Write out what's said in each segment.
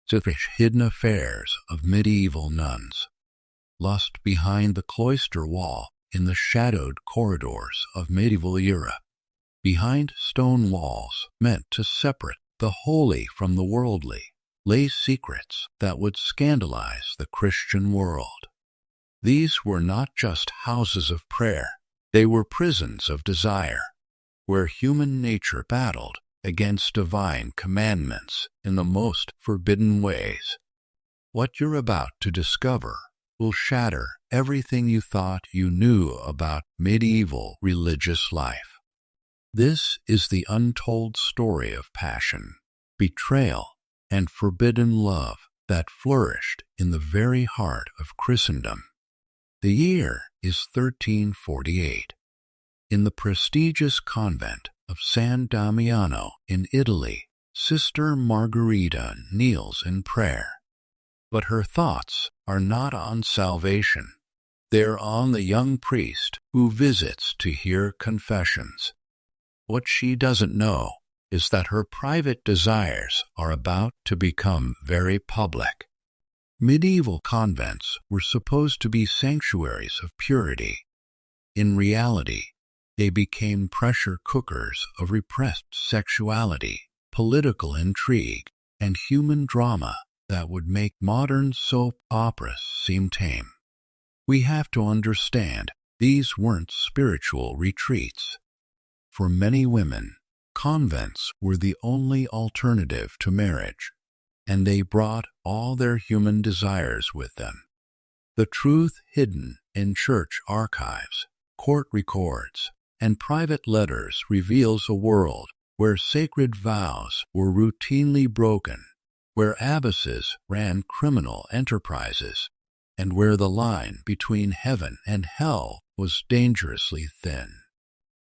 to the hidden affairs of medieval nuns, lost behind the cloister wall in the shadowed corridors of medieval Europe, behind stone walls meant to separate the holy from the worldly, lay secrets that would scandalize the Christian world. These were not just houses of prayer, they were prisons of desire, where human nature battled against divine commandments in the most forbidden ways. What you're about to discover will shatter everything you thought you knew about medieval religious life. This is the untold story of passion, betrayal, and forbidden love that flourished in the very heart of Christendom. The year is 1348. In the prestigious convent of San Damiano in Italy, Sister Margherita kneels in prayer. But her thoughts are not on salvation. They're on the young priest who visits to hear confessions. What she doesn't know is that her private desires are about to become very public. Medieval convents were supposed to be sanctuaries of purity. In reality, they became pressure cookers of repressed sexuality, political intrigue, and human drama that would make modern soap operas seem tame. We have to understand these weren't spiritual retreats. For many women, convents were the only alternative to marriage, and they brought all their human desires with them. The truth hidden in church archives, court records, and private letters reveals a world where sacred vows were routinely broken, where abbesses ran criminal enterprises, and where the line between heaven and hell was dangerously thin.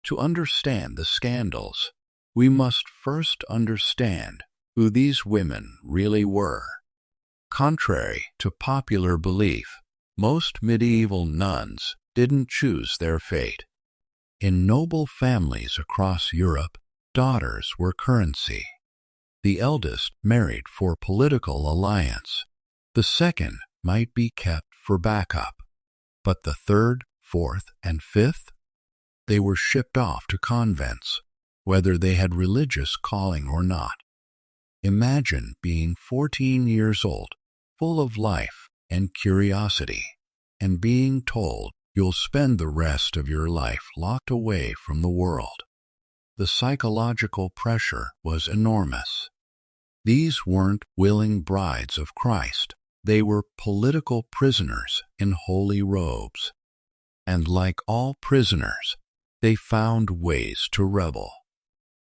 To understand the scandals, we must first understand who these women really were. Contrary to popular belief, most medieval nuns didn't choose their fate. In noble families across Europe, daughters were currency. The eldest married for political alliance. The second might be kept for backup. But the third, fourth, and fifth? They were shipped off to convents, whether they had religious calling or not. Imagine being 14 years old, full of life and curiosity, and being told you'll spend the rest of your life locked away from the world. The psychological pressure was enormous. These weren't willing brides of Christ. They were political prisoners in holy robes. And like all prisoners, they found ways to rebel.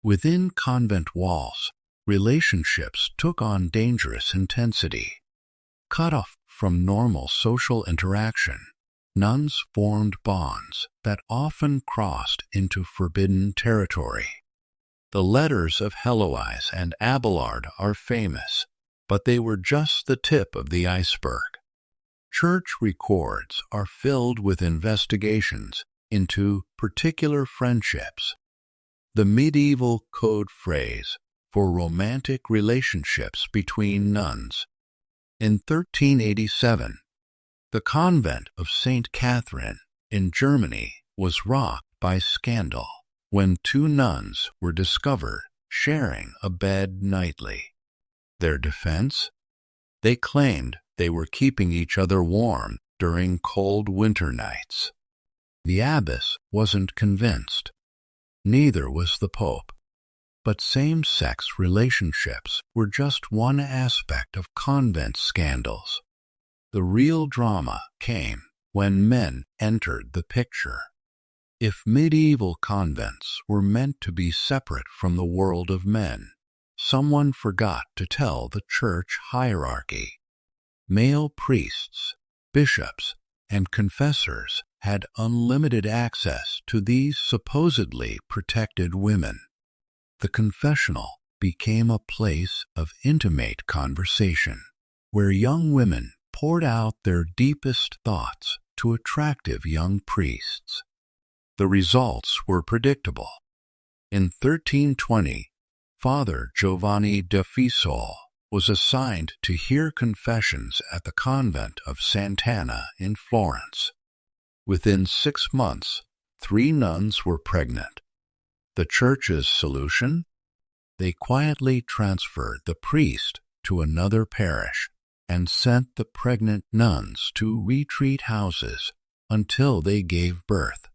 Within convent walls, relationships took on dangerous intensity. Cut off from normal social interaction, nuns formed bonds that often crossed into forbidden territory. The letters of Heloise and Abelard are famous, but they were just the tip of the iceberg. Church records are filled with investigations into particular friendships. The medieval code phrase for romantic relationships between nuns. In 1387, the convent of St. Catherine in Germany was rocked by scandal when two nuns were discovered sharing a bed nightly. Their defense? They claimed they were keeping each other warm during cold winter nights. The abbess wasn't convinced. Neither was the Pope. But same-sex relationships were just one aspect of convent scandals. The real drama came when men entered the picture. If medieval convents were meant to be separate from the world of men, someone forgot to tell the church hierarchy. Male priests, bishops, and confessors had unlimited access to these supposedly protected women. The confessional became a place of intimate conversation, where young women poured out their deepest thoughts to attractive young priests. The results were predictable. In 1320, Father Giovanni da Fiesole was assigned to hear confessions at the convent of Sant'Anna in Florence. Within 6 months, 3 nuns were pregnant. The church's solution? They quietly transferred the priest to another parish and sent the pregnant nuns to retreat houses until they gave birth.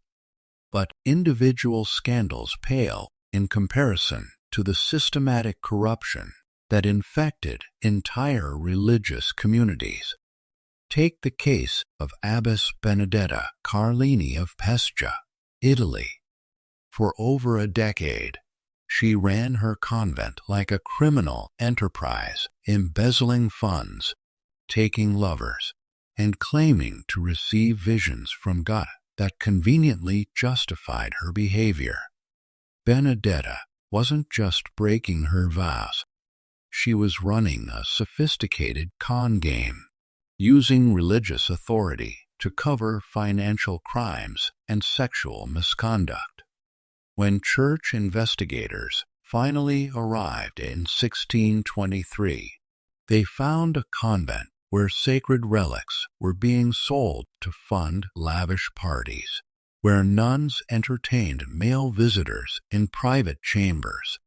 But individual scandals pale in comparison to the systematic corruption that infected entire religious communities. Take the case of Abbess Benedetta Carlini of Pescia, Italy. For over a decade, she ran her convent like a criminal enterprise, embezzling funds, taking lovers, and claiming to receive visions from God that conveniently justified her behavior. Benedetta wasn't just breaking her vows. She was running a sophisticated con game, using religious authority to cover financial crimes and sexual misconduct. When church investigators finally arrived in 1623, they found a convent where sacred relics were being sold to fund lavish parties, where nuns entertained male visitors in private chambers,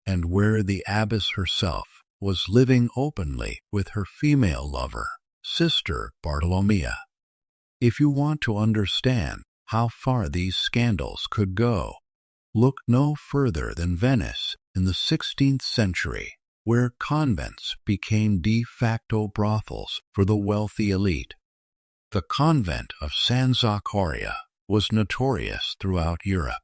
and where the abbess herself was living openly with her female lover, Sister Bartolomea. If you want to understand how far these scandals could go, look no further than Venice in the 16th century, where convents became de facto brothels for the wealthy elite. The convent of San Zaccaria was notorious throughout Europe.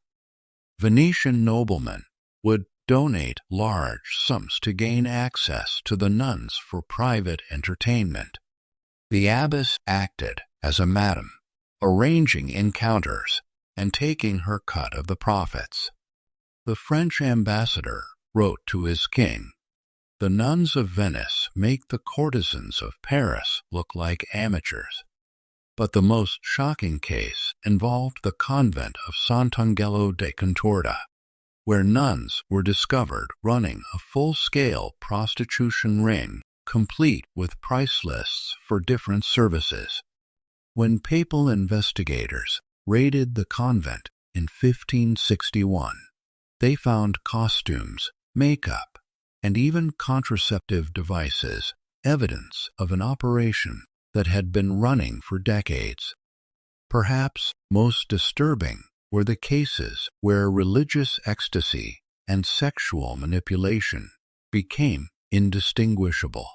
Venetian noblemen would donate large sums to gain access to the nuns for private entertainment. The abbess acted as a madam, arranging encounters and taking her cut of the profits. The French ambassador wrote to his king, "The nuns of Venice make the courtesans of Paris look like amateurs." But the most shocking case involved the convent of Sant'Angelo de Contorta, where nuns were discovered running a full-scale prostitution ring complete with price lists for different services. When papal investigators raided the convent in 1561, they found costumes, makeup, and even contraceptive devices, evidence of an operation that had been running for decades. Perhaps most disturbing were the cases where religious ecstasy and sexual manipulation became indistinguishable.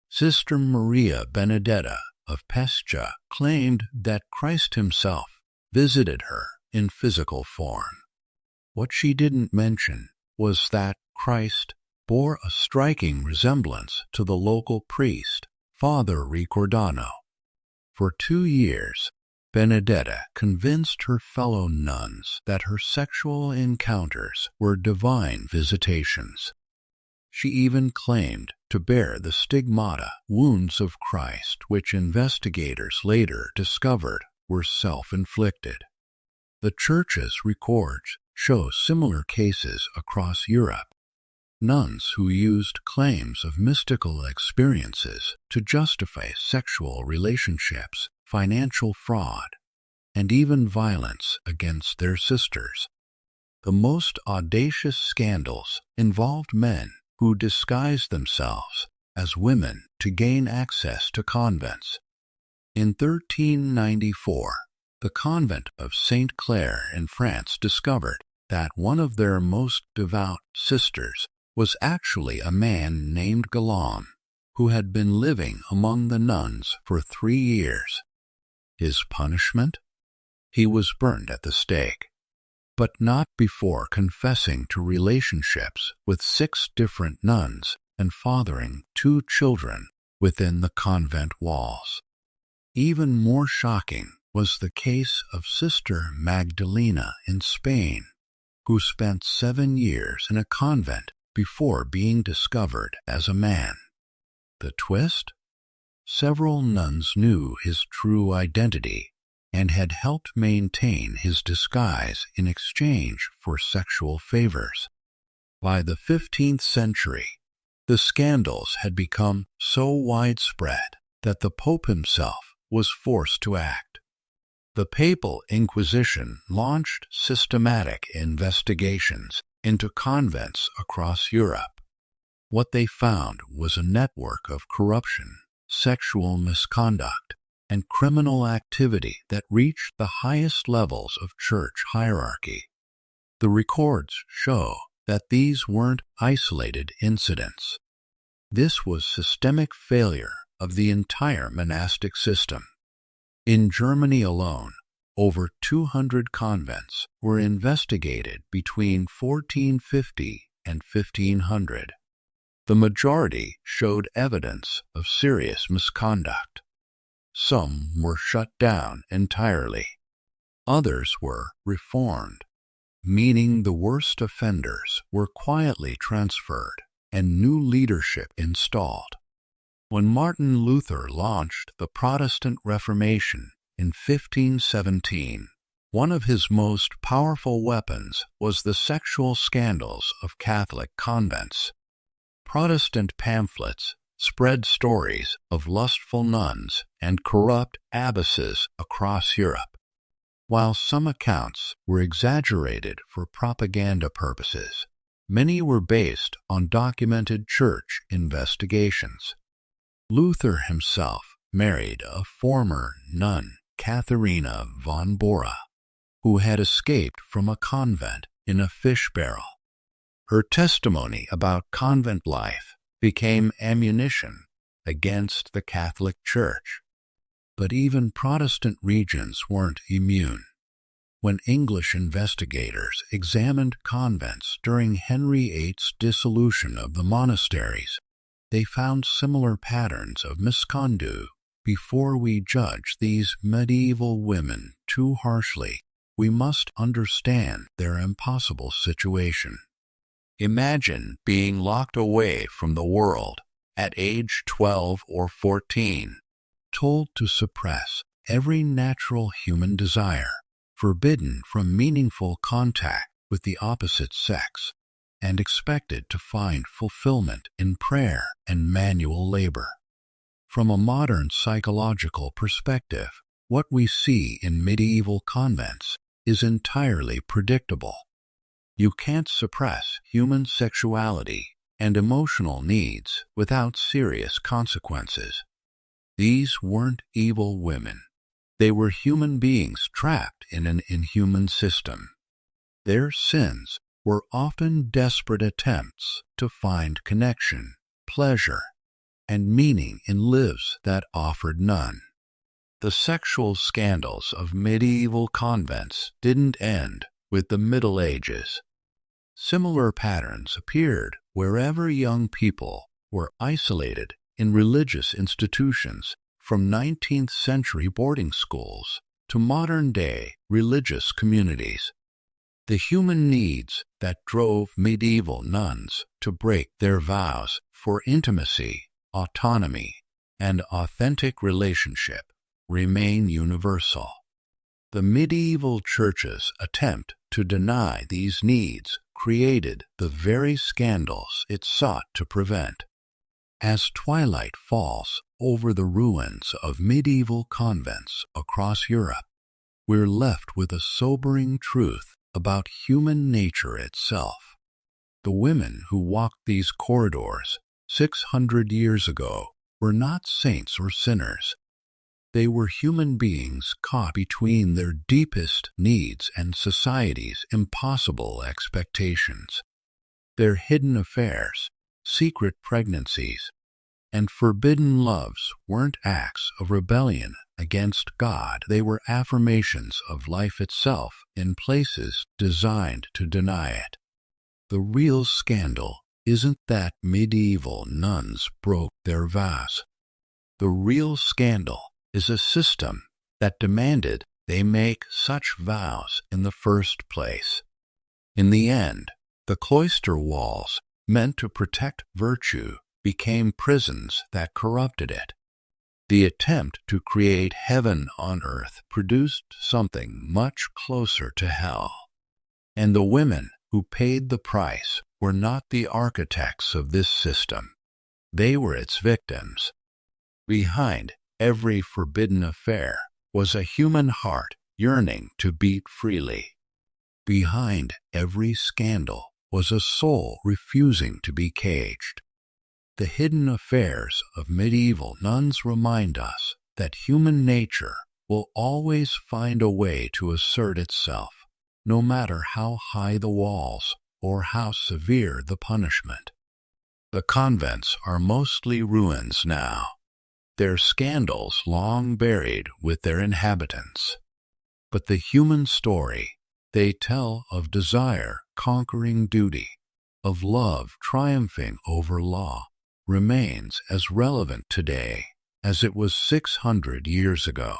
Sister Maria Benedetta of Pescia claimed that Christ himself visited her in physical form. What she didn't mention was that Christ bore a striking resemblance to the local priest, Father Ricordano. For 2 years, Benedetta convinced her fellow nuns that her sexual encounters were divine visitations. She even claimed to bear the stigmata, wounds of Christ, which investigators later discovered were self-inflicted. The Church's records show similar cases across Europe. Nuns who used claims of mystical experiences to justify sexual relationships, financial fraud, and even violence against their sisters. The most audacious scandals involved men who disguised themselves as women to gain access to convents. In 1394, the convent of Saint Clare in France discovered that one of their most devout sisters was actually a man named Galon, who had been living among the nuns for 3 years. His punishment? He was burned at the stake, but not before confessing to relationships with 6 different nuns and fathering 2 children within the convent walls. Even more shocking was the case of Sister Magdalena in Spain, who spent 7 years in a convent before being discovered as a man. The twist? Several nuns knew his true identity and had helped maintain his disguise in exchange for sexual favors. By the 15th century, The scandals had become so widespread that the Pope himself was forced to act. The Papal Inquisition launched systematic investigations into convents across Europe. What they found was a network of corruption, sexual misconduct, and criminal activity that reached the highest levels of church hierarchy. The records show that these weren't isolated incidents. This was systemic failure of the entire monastic system. In Germany alone, over 200 convents were investigated between 1450 and 1500. The majority showed evidence of serious misconduct. Some were shut down entirely. Others were reformed, meaning the worst offenders were quietly transferred and new leadership installed. When Martin Luther launched the Protestant Reformation in 1517, one of his most powerful weapons was the sexual scandals of Catholic convents. Protestant pamphlets spread stories of lustful nuns and corrupt abbesses across Europe. While some accounts were exaggerated for propaganda purposes, many were based on documented church investigations. Luther himself married a former nun, Katharina von Bora, who had escaped from a convent in a fish barrel. Her testimony about convent life became ammunition against the Catholic Church. But even Protestant regions weren't immune. When English investigators examined convents during Henry VIII's dissolution of the monasteries, they found similar patterns of misconduct. Before we judge these medieval women too harshly, we must understand their impossible situation. Imagine being locked away from the world at age 12 or 14, told to suppress every natural human desire, forbidden from meaningful contact with the opposite sex, and expected to find fulfillment in prayer and manual labor. From a modern psychological perspective, what we see in medieval convents is entirely predictable. You can't suppress human sexuality and emotional needs without serious consequences. These weren't evil women. They were human beings trapped in an inhuman system. Their sins were often desperate attempts to find connection, pleasure, and meaning in lives that offered none. The sexual scandals of medieval convents didn't end with the Middle Ages. Similar patterns appeared wherever young people were isolated in religious institutions, from 19th century boarding schools to modern-day religious communities. The human needs that drove medieval nuns to break their vows for intimacy, autonomy, and authentic relationship remain universal. The medieval church's attempt to deny these needs created the very scandals it sought to prevent. As twilight falls over the ruins of medieval convents across Europe, we're left with a sobering truth about human nature itself. The women who walked these corridors 600 years ago were not saints or sinners. They were human beings caught between their deepest needs and society's impossible expectations. Their hidden affairs, secret pregnancies, and forbidden loves weren't acts of rebellion against God. They were affirmations of life itself in places designed to deny it. The real scandal isn't that medieval nuns broke their vows. The real scandal is a system that demanded they make such vows in the first place. In the end, the cloister walls, meant to protect virtue, became prisons that corrupted it. The attempt to create heaven on earth produced something much closer to hell, and the women who paid the price were not the architects of this system. They were its victims. Behind every forbidden affair was a human heart yearning to beat freely. Behind every scandal was a soul refusing to be caged. The hidden affairs of medieval nuns remind us that human nature will always find a way to assert itself, no matter how high the walls or how severe the punishment. The convents are mostly ruins now, their scandals long buried with their inhabitants. But the human story they tell of desire conquering duty, of love triumphing over law, remains as relevant today as it was 600 years ago.